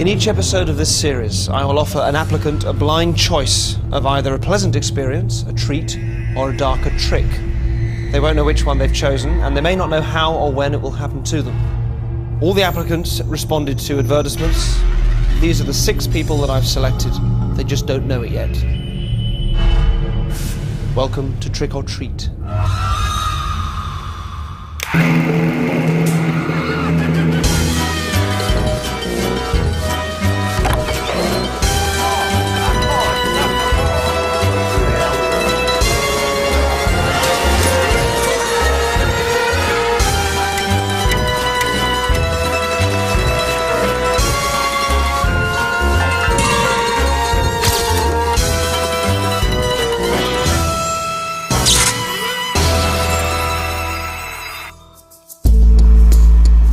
In each episode of this series, I will offer an applicant a blind choice of either a pleasant experience, a treat, or a darker trick. They won't know which one they've chosen, and they may not know how or when it will happen to them. All the applicants responded to advertisements. These are the 6 people that I've selected. They just don't know it yet. Welcome to Trick or Treat.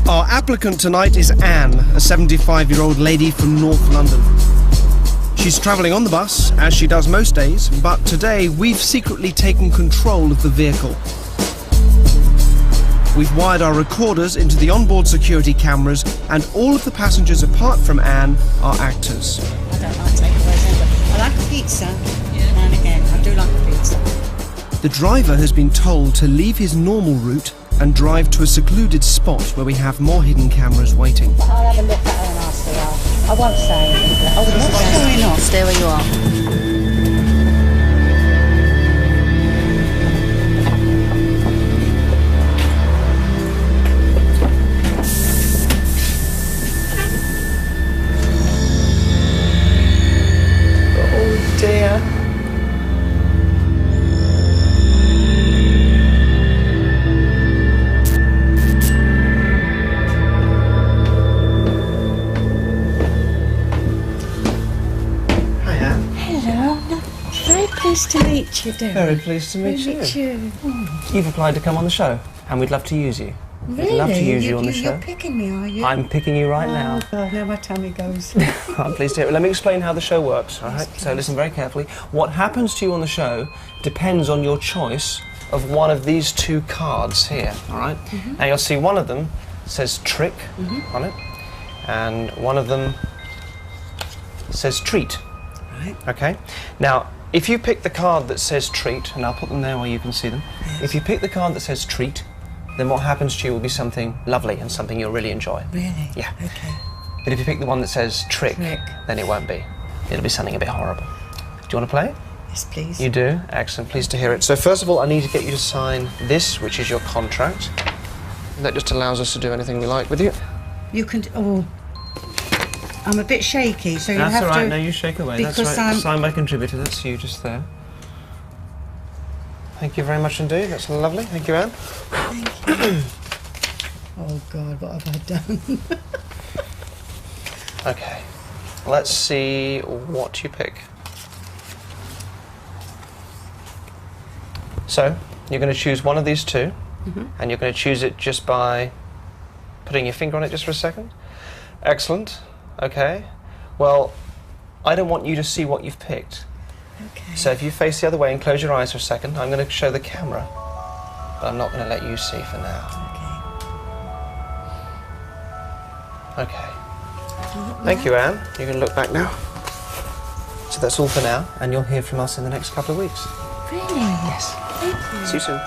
Our applicant tonight is Anne, a 75-year-old lady from North London. She's travelling on the bus, as she does most days, but today we've secretly taken control of the vehicle. We've wired our recorders into the onboard security cameras, and all of the passengers apart from Anne are actors. I don't like takeaways either. I like a pizza, now and again. I do like a pizza. The driver has been told to leave his normal route and drive to a secluded spot where we have more hidden cameras waiting. I'll have a look at her and I'll see her. I won't say anything. Oh, what's going on? Stay where you are. Oh dear. Pleased to meet you, dear. Very pleased to meet you. You've applied to come on the show, and we'd love to use you. Really? We'd love to use you on the show. You're picking me, are you? I'm picking you right now. God, now my tummy goes. I'm pleased to hear it. Let me explain how the show works, all right? So listen very carefully. What happens to you on the show depends on your choice of one of these 2 cards here, all right? Now you'll see one of them says trick on it, and one of them says treat. Right. Okay? Now, if you pick the card that says treat, and I'll put them there where you can see them. Yes. If you pick the card that says treat, then what happens to you will be something lovely and something you'll really enjoy. Really? Yeah. Okay. But if you pick the one that says trick, then it won't be. It'll be something a bit horrible. Do you want to play? Yes, please. You do? Excellent. Pleased to hear it. So first of all, I need to get you to sign this, which is your contract. That just allows us to do anything we like with you. You can... Oh... I'm a bit shaky, so you have to... That's all right, no, you shake away. Because that's right. Signed by contributor, that's you just there. Thank you very much indeed, that's lovely. Thank you, Anne. Thank you. Oh, God, what have I done? Okay, let's see what you pick. So, you're going to choose one of these 2, and you're going to choose it just by putting your finger on it just for a second. Excellent. Okay, well, I don't want you to see what you've picked. Okay. So if you face the other way and close your eyes for a second, I'm going to show the camera, but I'm not going to let you see for now. Okay. Thank you, Anne. You can look back now. So that's all for now, and you'll hear from us in the next couple of weeks. Really? Yes. Thank you. See you soon.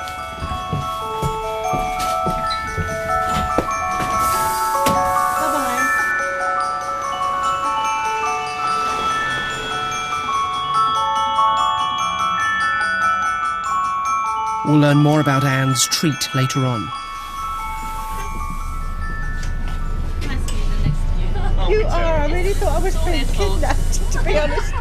We'll learn more about Anne's treat later on. You are. I really thought I was being kidnapped, to be honest.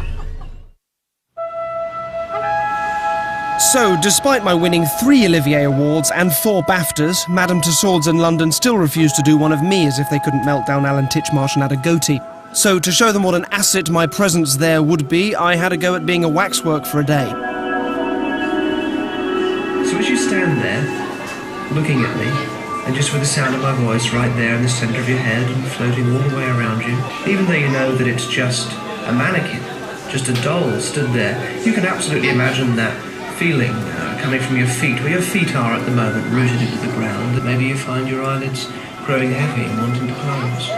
So, despite my winning 3 Olivier Awards and 4 BAFTAs, Madame Tussauds in London still refused to do one of me as if they couldn't melt down Alan Titchmarsh and add a goatee. So, to show them what an asset my presence there would be, I had a go at being a waxwork for a day. So as you stand there, looking at me, and just with the sound of my voice right there in the centre of your head and floating all the way around you, even though you know that it's just a mannequin, just a doll stood there, you can absolutely imagine that feeling coming from your feet, where your feet are at the moment, rooted into the ground. Maybe you find your eyelids growing heavy and wanting to close.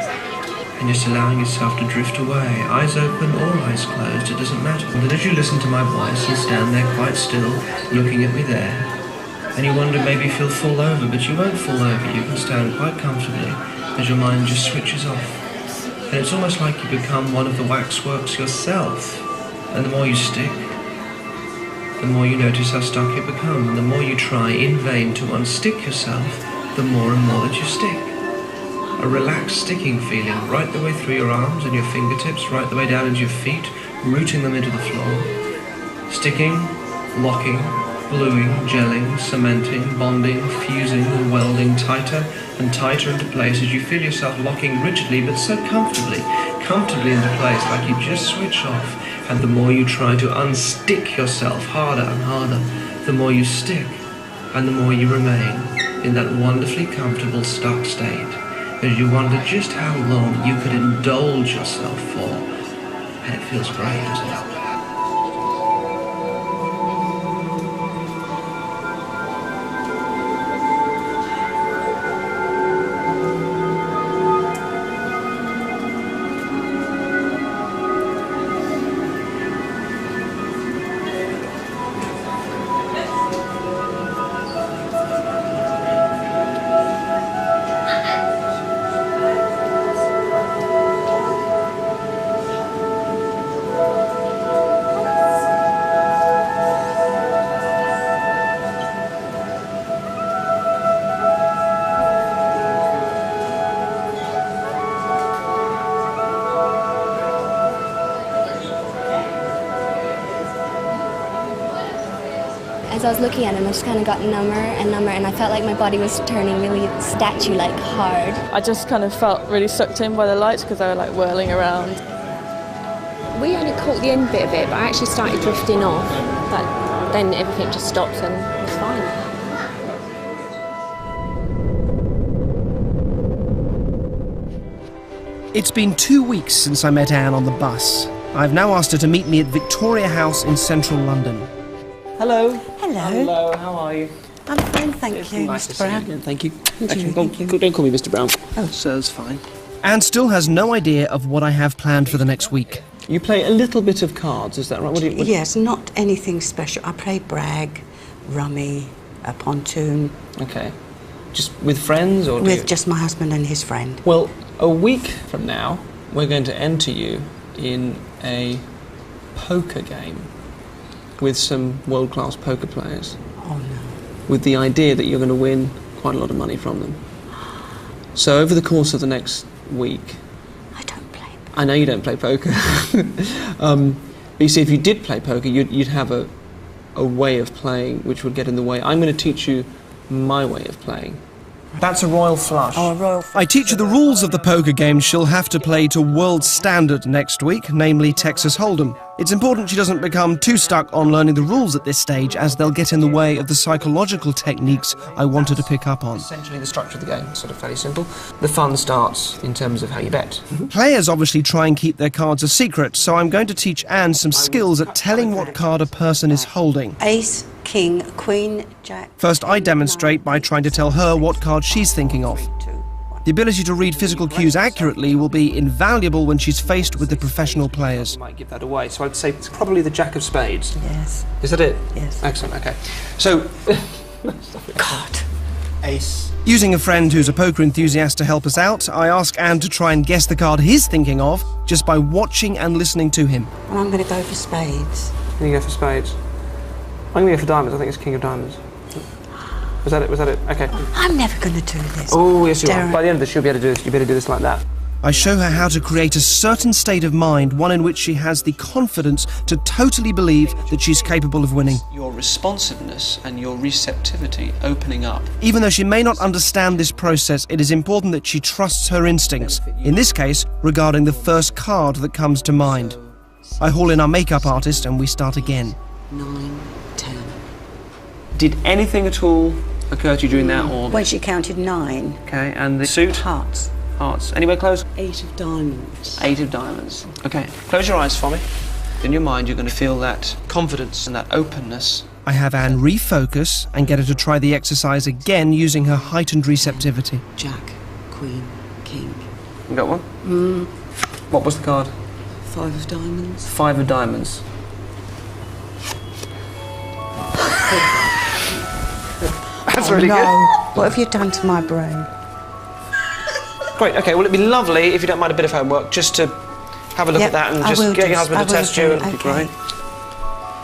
and just allowing yourself to drift away, eyes open or eyes closed, it doesn't matter. And as you listen to my voice and stand there quite still, looking at me there, and you wonder maybe if you'll fall over, but you won't fall over, you can stand quite comfortably as your mind just switches off. And it's almost like you become one of the waxworks yourself. And the more you stick, the more you notice how stuck you become. And the more you try in vain to unstick yourself, the more and more that you stick. A relaxed sticking feeling right the way through your arms and your fingertips, right the way down into your feet, rooting them into the floor. Sticking, locking, gluing, gelling, cementing, bonding, fusing and welding tighter and tighter into place as you feel yourself locking rigidly but so comfortably into place like you just switch off. And the more you try to unstick yourself harder and harder, the more you stick and the more you remain in that wonderfully comfortable stuck state as you wonder just how long you could indulge yourself for. And it feels great, doesn't it? As I was looking at him, I just kind of got number and number, and I felt like my body was turning really statue-like hard. I just kind of felt really sucked in by the lights because they were like whirling around. We only caught the end bit of it, but I actually started drifting off. But then everything just stopped and it was fine. It's been 2 weeks since I met Anne on the bus. I've now asked her to meet me at Victoria House in central London. Hello. Hello. Hello, how are you? I'm fine, thank you, Nice to Mr. see you Brown. again, thank you. Thank Actually, you, thank you. don't call me Mr. Brown. Oh. Sir's fine. Anne still has no idea of what I have planned for the next week. You play a little bit of cards, is that right? Yes, not anything special. I play brag, rummy, a pontoon. Okay. Just with friends or With just my husband and his friend. Well, a week from now, we're going to enter you in a poker game with some world-class poker players. Oh, no. With the idea that you're going to win quite a lot of money from them. So over the course of the next week... I don't play poker. I know you don't play poker. But you see, if you did play poker, you'd have a way of playing which would get in the way. I'm going to teach you my way of playing. That's a royal flush. Oh, a royal... I teach her the rules of the poker game she'll have to play to world standard next week, namely Texas Hold'em. It's important she doesn't become too stuck on learning the rules at this stage, as they'll get in the way of the psychological techniques I want her to pick up on. Essentially, the structure of the game is sort of fairly simple. The fun starts in terms of how you bet. Players obviously try and keep their cards a secret, so I'm going to teach Anne some skills at telling what card a person is holding. Ace, king, queen, jack... First, I demonstrate by trying to tell her what card she's thinking of. 3, 2, 1. The ability to read physical cues accurately will be invaluable when she's faced with the professional players. I might give that away, so I'd say it's probably the Jack of Spades. Yes. Is that it? Yes. Excellent, okay. So... God. Ace. Using a friend who's a poker enthusiast to help us out, I ask Anne to try and guess the card he's thinking of just by watching and listening to him. And I'm going to go for spades. Can you go for spades? I'm going to go for diamonds. I think it's King of Diamonds. Was that it? Was that it? Okay. I'm never going to do this. Oh, yes, you are. Darren. By the end of this, you'll be able to do this. You'll be able to do this like that. I show her how to create a certain state of mind, one in which she has the confidence to totally believe that she's capable of winning. Your responsiveness and your receptivity opening up. Even though she may not understand this process, it is important that she trusts her instincts, in this case, regarding the first card that comes to mind. I haul in our makeup artist and we start again. 9, 10. Did anything at all occur to you during that or... When she counted 9. Okay, and the suit? Hearts. Hearts. Anywhere close? 8 of diamonds. 8 of diamonds. Okay, close your eyes for me. In your mind, you're going to feel that confidence and that openness. I have Anne refocus and get her to try the exercise again using her heightened receptivity. Jack, queen, king. You got one? What was the card? 5 of diamonds. 5 of diamonds. That's really good. What have you done to my brain? Great, okay, well it'd be lovely, if you don't mind a bit of homework, just to have a look at that and just get your husband to test you, and it'd be great.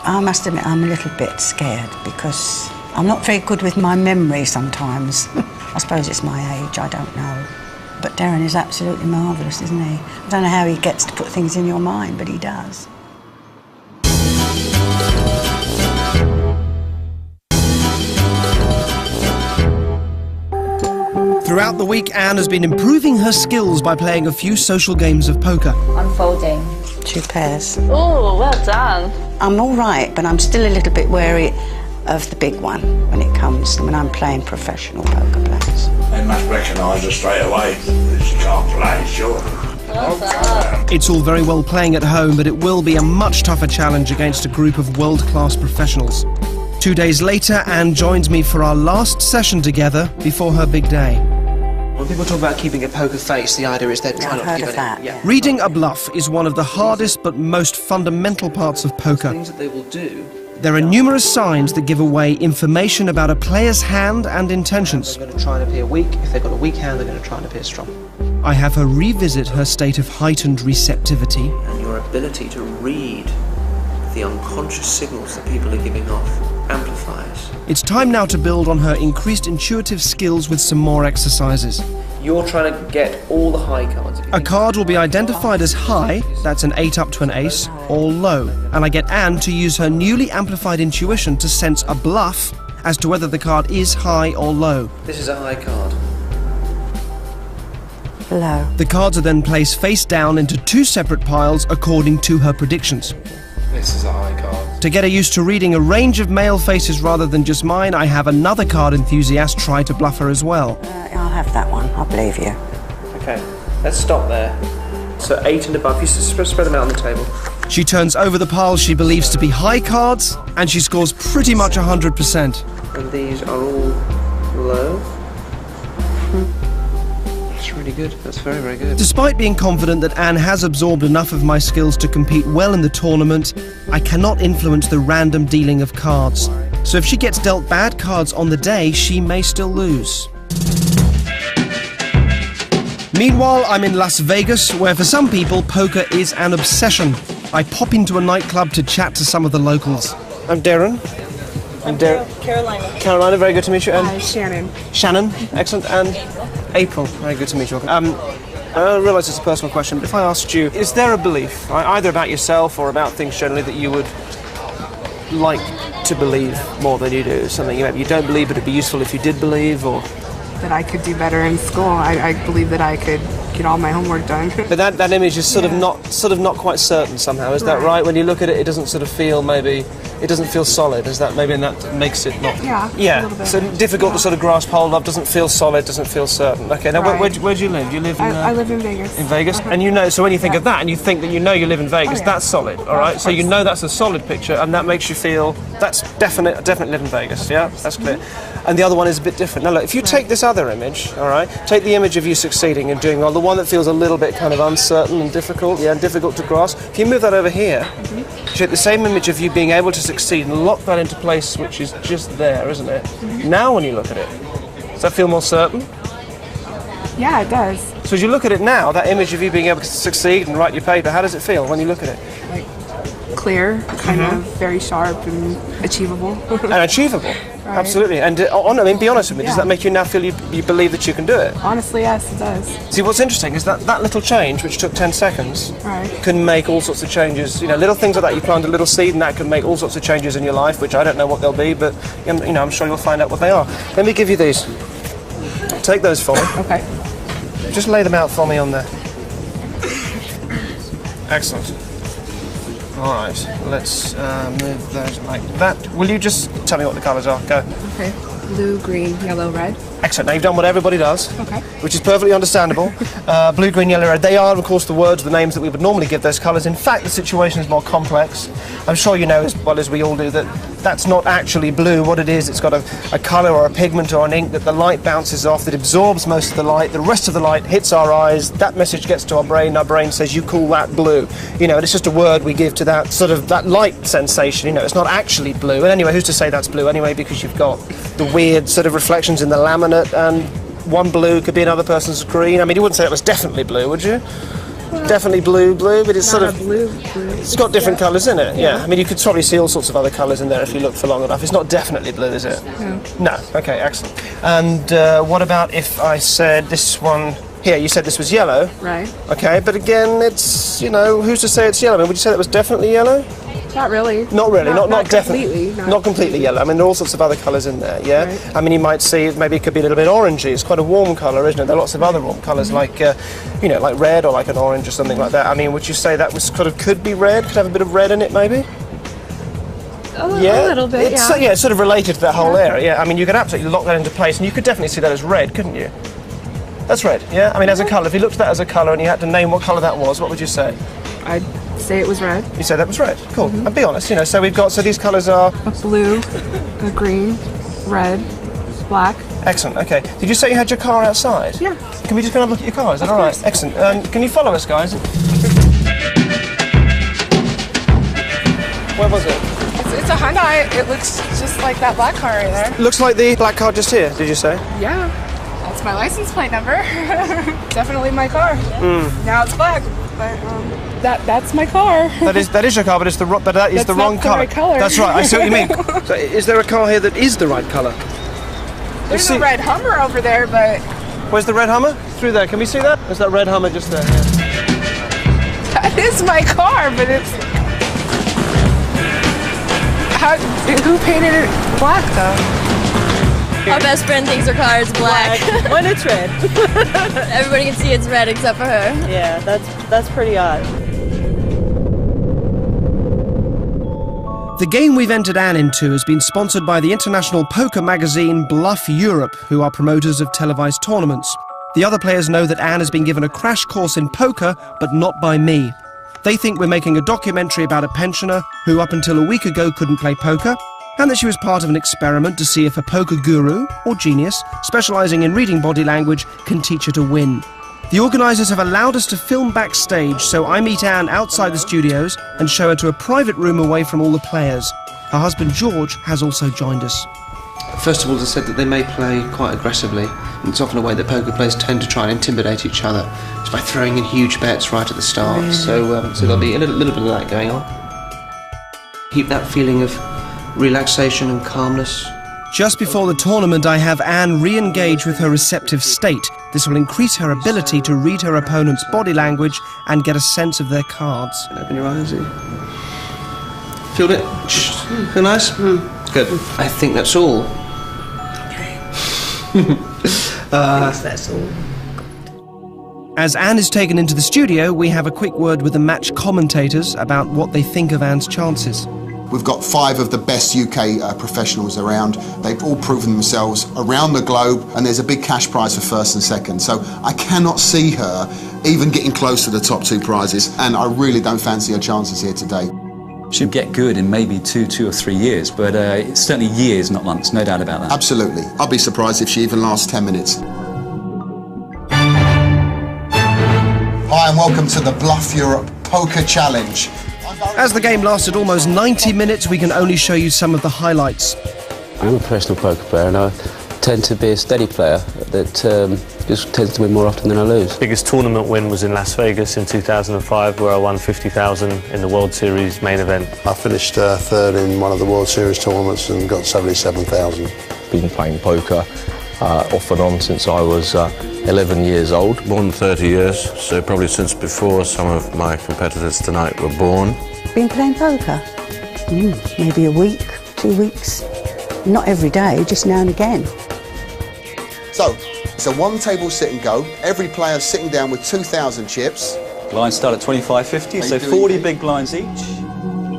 I must admit I'm a little bit scared because I'm not very good with my memory sometimes. I suppose it's my age, I don't know. But Darren is absolutely marvellous, isn't he? I don't know how he gets to put things in your mind, but he does. Throughout the week, Anne has been improving her skills by playing a few social games of poker. Unfolding. 2 pairs. Oh, well done. I'm all right, but I'm still a little bit wary of the big one when I'm playing professional poker players. They must recognise her straight away. She can't play, sure. It's all very well playing at home, but it will be a much tougher challenge against a group of world-class professionals. 2 days later, Anne joins me for our last session together before her big day. When people talk about keeping a poker face, the idea is they're trying not to give that. Yeah. Reading a bluff is one of the hardest but most fundamental parts of poker. Things that they will do. There are numerous signs that give away information about a player's hand and intentions. They're going to try and appear weak. If they've got a weak hand, they're going to try and appear strong. I have her revisit her state of heightened receptivity. And your ability to read the unconscious signals that people are giving off amplifies. It's time now to build on her increased intuitive skills with some more exercises. You're trying to get all the high cards. A card will be identified as high, that's an 8 up to an ace, or low, and I get Anne to use her newly amplified intuition to sense a bluff as to whether the card is high or low. This is a high card. Low. The cards are then placed face down into 2 separate piles according to her predictions. This is a high card. To get her used to reading a range of male faces rather than just mine, I have another card enthusiast try to bluff her as well. I'll have that one, I believe you. Okay, let's stop there. So 8 and above, you spread them out on the table. She turns over the piles she believes to be high cards, and she scores pretty much 100%. And these are all low. That's really good. That's very, very good. Despite being confident that Anne has absorbed enough of my skills to compete well in the tournament, I cannot influence the random dealing of cards. So if she gets dealt bad cards on the day, she may still lose. Meanwhile, I'm in Las Vegas, where for some people, poker is an obsession. I pop into a nightclub to chat to some of the locals. I'm Darren. Carolina. Carolina, very good to meet you. And Shannon. Shannon, excellent. And April, very good to meet you. I realise it's a personal question, but if I asked you, is there a belief, either about yourself or about things generally, that you would like to believe more than you do? Something maybe you don't believe, but it'd be useful if you did believe, or... That I could do better in school. I believe that I could get all my homework done. But that image is sort of not quite certain somehow. Is that right? When you look at it, it doesn't sort of feel it doesn't feel solid. Is that maybe, and that makes it not? Yeah. Yeah. A little bit. So difficult to sort of grasp hold of. Doesn't feel solid. Doesn't feel certain. Okay. Now where do you live? Do you live in? I live in Vegas. In Vegas, and so when you think of that, and you think that you live in Vegas, that's solid. All right. So that's a solid picture, and that makes you feel that's definitely live in Vegas. Yeah, that's clear. And the other one is a bit different. Now look, if you take this other image, all right, take the image of you succeeding and doing well, the one that feels a little bit kind of uncertain and difficult, and difficult to grasp. If you move that over here, take the same image of you being able to succeed and lock that into place, which is just there, isn't it? Now when you look at it, does that feel more certain? Yeah, it does. So as you look at it now, that image of you being able to succeed and write your paper, how does it feel when you look at it? Like clear, kind of very sharp and achievable. And achievable. Right. Absolutely. And be honest with me, does that make you now feel you believe that you can do it? Honestly, yes, it does. See, what's interesting is that little change, which took 10 seconds, right, can make all sorts of changes. Little things like that. You plant a little seed and that can make all sorts of changes in your life, which I don't know what they'll be, but I'm sure you'll find out what they are. Let me give you these. Take those for me. Okay. Just lay them out for me on there. Excellent. All right, let's move those like that. Will you just tell me what the colours are? Go. Okay. Blue, green, yellow, red. Excellent. Now you've done what everybody does, okay, which is perfectly understandable. Blue, green, yellow, red. They are, of course, the words, the names that we would normally give those colours. In fact, the situation is more complex. I'm sure you know as well as we all do that that's not actually blue. What it is, it's got a colour or a pigment or an ink that the light bounces off, that absorbs most of the light. The rest of the light hits our eyes. That message gets to our brain says, you call that blue. You know, it's just a word we give to that sort of, that light sensation. You know, it's not actually blue. And anyway, who's to say that's blue anyway? Because you've got the weird sort of reflections in the laminate, and one blue could be another person's green. I mean, you wouldn't say it was definitely blue, would you? Well, definitely blue, but it's sort of blue. It's got different colours in it. Yeah. I mean, you could probably see all sorts of other colours in there if you look for long enough. It's not definitely blue, is it? No. No. Okay, excellent. And what about if I said this one here? You said this was yellow. Right. Okay, but again, it's, you know, who's to say it's yellow? I mean, would you say that was definitely yellow? Not really. Not really. Not completely. Definitely. Not completely yellow. I mean, there are all sorts of other colours in there. Yeah. Right. I mean, you might see maybe it could be a little bit orangey. It's quite a warm colour, isn't it? There are lots of other warm colours like, you know, like red or like an orange or something like that. I mean, would you say that was could be red? Could have a bit of red in it, maybe? A little bit. It's, yeah. It's sort of related to that whole area. Yeah. I mean, you could absolutely lock that into place, and you could definitely see that as red, couldn't you? That's red. Yeah. I mean, as a colour. If you looked at that as a colour and you had to name what colour that was, what would you say? I'd say it was red. You say that was red. Cool. And be honest, you know. So these colours are A blue, a green, red, black. excellent. Okay. Did you say you had your car outside? Yeah. Can we just go and have a look at your car? Is that all right? Excellent. Can you follow us, guys? Where was it? It's a Hyundai. It looks just like that black car right there. Looks like the black car just here. Did you say? Yeah. That's my license plate number. Definitely my car. Now it's black, but that's my car. That is your car, but that is the wrong not the colour. right colour. That's right. I see what you mean. So is there a car here that is the right colour? There's a red Hummer over there, but Where's the red Hummer? Through there. Can we see that? There's that red Hummer just there. Yeah. that is my car. But it's who painted it black though? Our best friend thinks her car is black. When it's red. Everybody can see it's red except for her. Yeah, that's pretty odd. The game we've entered Anne into has been sponsored by the international poker magazine Bluff Europe, who are promoters of televised tournaments. The other players know that Anne has been given a crash course in poker, but not by me. They think we're making a documentary about a pensioner who up until a week ago couldn't play poker, and that she was part of an experiment to see if a poker guru, or genius, specialising in reading body language, can teach her to win. The organisers have allowed us to film backstage, so I meet Anne outside the studios and show her to a private room away from all the players. Her husband George has also joined us. First of all, they said that they may play quite aggressively, and it's often a way that poker players tend to try and intimidate each other. It's by throwing in huge bets right at the start, Really? so there'll be a little bit of that going on. Keep that feeling of relaxation and calmness. Just before the tournament, I have Anne re-engage with her receptive state. This will increase her ability to read her opponent's body language and get a sense of their cards. Open your eyes. Feel it? Feel nice? Good. I think that's all. That's all. As Anne is taken into the studio, we have a quick word with the match commentators about what they think of Anne's chances. We've got 5 of the best UK professionals around. They've all proven themselves around the globe, and there's a big cash prize for first and second. So I cannot see her even getting close to the top 2 prizes, and I really don't fancy her chances here today. She'll get good in maybe two or 3 years, but it's certainly years, not months, no doubt about that. Absolutely. I'll be surprised if she even lasts 10 minutes. Hi, and welcome to the Bluff Europe Poker Challenge. As the game lasted almost 90 minutes, we can only show you some of the highlights. I'm a professional poker player, and I tend to be a steady player that just tends to win more often than I lose. Biggest tournament win was in Las Vegas in 2005, where I won 50,000 in the World Series main event. I finished third in one of the World Series tournaments and got 77,000. Been playing poker off and on since I was 11 years old. More than 30 years, so probably since before some of my competitors tonight were born. Been playing poker? Maybe a week, 2 weeks. Not every day, just now and again. So, it's a one-table sit and go. Every player's sitting down with 2,000 chips. Blinds start at 25.50, so 40 big blinds each.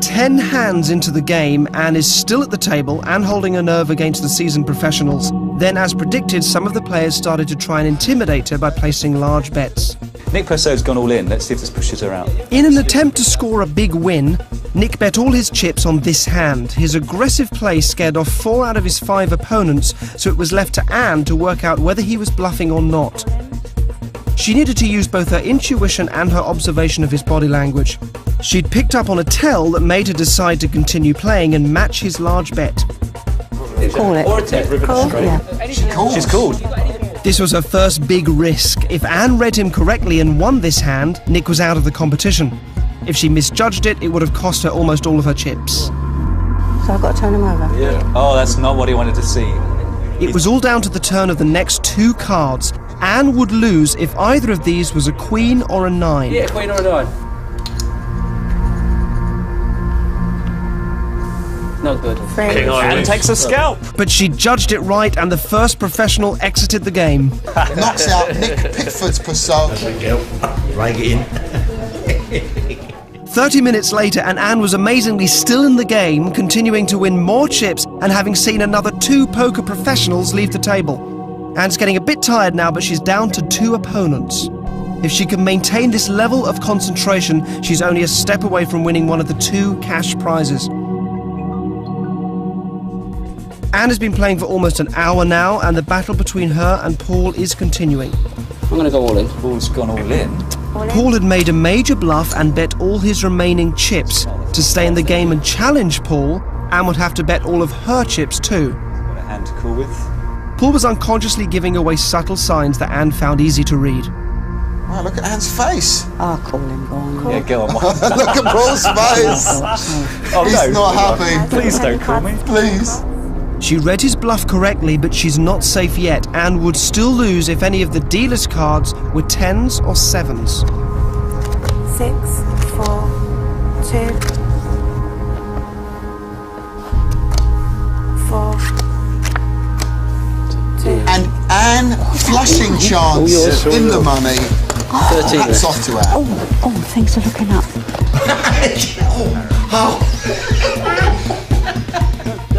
10 hands into the game, Anne is still at the table and holding her nerve against the seasoned professionals. Then, as predicted, some of the players started to try and intimidate her by placing large bets. Nick Purcell's gone all in. Let's see if this pushes her out. In an attempt to score a big win, Nick bet all his chips on this hand. His aggressive play scared off 4 out of his 5 opponents, so it was left to Anne to work out whether he was bluffing or not. She needed to use both her intuition and her observation of his body language. She'd picked up on a tell that made her decide to continue playing and match his large bet. Call it. Call? Yeah. She's called. This was her first big risk. If Anne read him correctly and won this hand, Nick was out of the competition. If she misjudged it, it would have cost her almost all of her chips. So I've got to turn him over? Yeah. Oh, that's not what he wanted to see. It was all down to the turn of the next 2 cards. Anne would lose if either of these was a queen or a 9. Yeah, queen or a 9. Not good. Anne takes a scalp. But she judged it right, and the first professional exited the game. Knocks out Nick Pickford's Purcell. Right in. 30 minutes later, and Anne was amazingly still in the game, continuing to win more chips and having seen another 2 poker professionals leave the table. Anne's getting a bit tired now, but she's down to 2 opponents. If she can maintain this level of concentration, she's only a step away from winning one of the 2 cash prizes. Anne has been playing for almost an hour now, and the battle between her and Paul is continuing. I'm going to go all in. Paul's gone all in. Paul had made a major bluff and bet all his remaining chips. To stay in the game and challenge Paul, Anne would have to bet all of her chips too. Got a hand to call with. Paul was unconsciously giving away subtle signs that Anne found easy to read. Wow, look at Anne's face. I'll call him, go on. Yeah, go on. Look at Paul's face. Oh, He's no. not happy. Please don't call me. Please. She read his bluff correctly, but she's not safe yet and would still lose if any of the dealer's cards were 10s or 7s. 6, 4, 2, 4, 2. And Anne flushing chance in the money. 13. Hats off to Anne. Oh, thanks for looking up.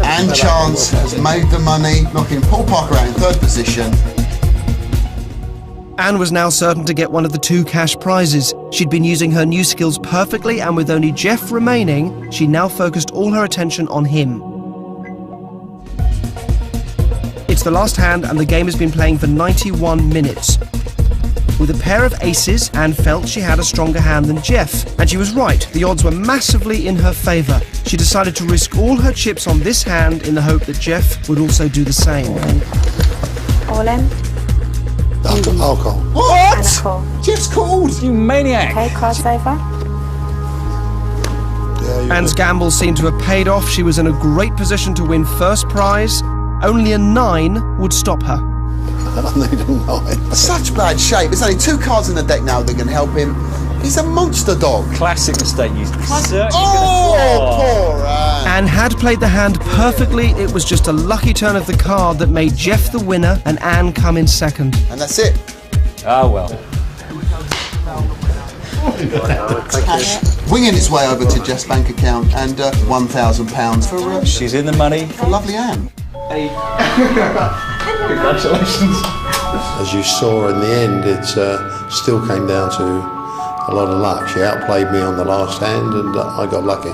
Anne Chance has made the money, knocking Paul Parker out in 3rd position. Anne was now certain to get one of the 2 cash prizes. She'd been using her new skills perfectly, and with only Jeff remaining, she now focused all her attention on him. It's the last hand, and the game has been playing for 91 minutes. With a pair of aces, Anne felt she had a stronger hand than Jeff, and she was right. The odds were massively in her favour. She decided to risk all her chips on this hand in the hope that Jeff would also do the same. All in. Alcohol. What? And a call. Jeff's called. You maniac. Okay, cards over. Anne's gamble seemed to have paid off. She was in a great position to win first prize. Only a 9 would stop her. I need a 9. Such bad shape. There's only 2 cards in the deck now that can help him. He's a monster dog. Classic mistake used. Poor Anne. Anne had played the hand perfectly. It was just a lucky turn of the card that made Jeff the winner and Anne come in second. And that's it. Ah, well. Cash winging its way over to Jeff's bank account and £1,000 for she's in the money. For lovely Anne. Congratulations. As you saw in the end, it still came down to a lot of luck. She outplayed me on the last hand and I got lucky.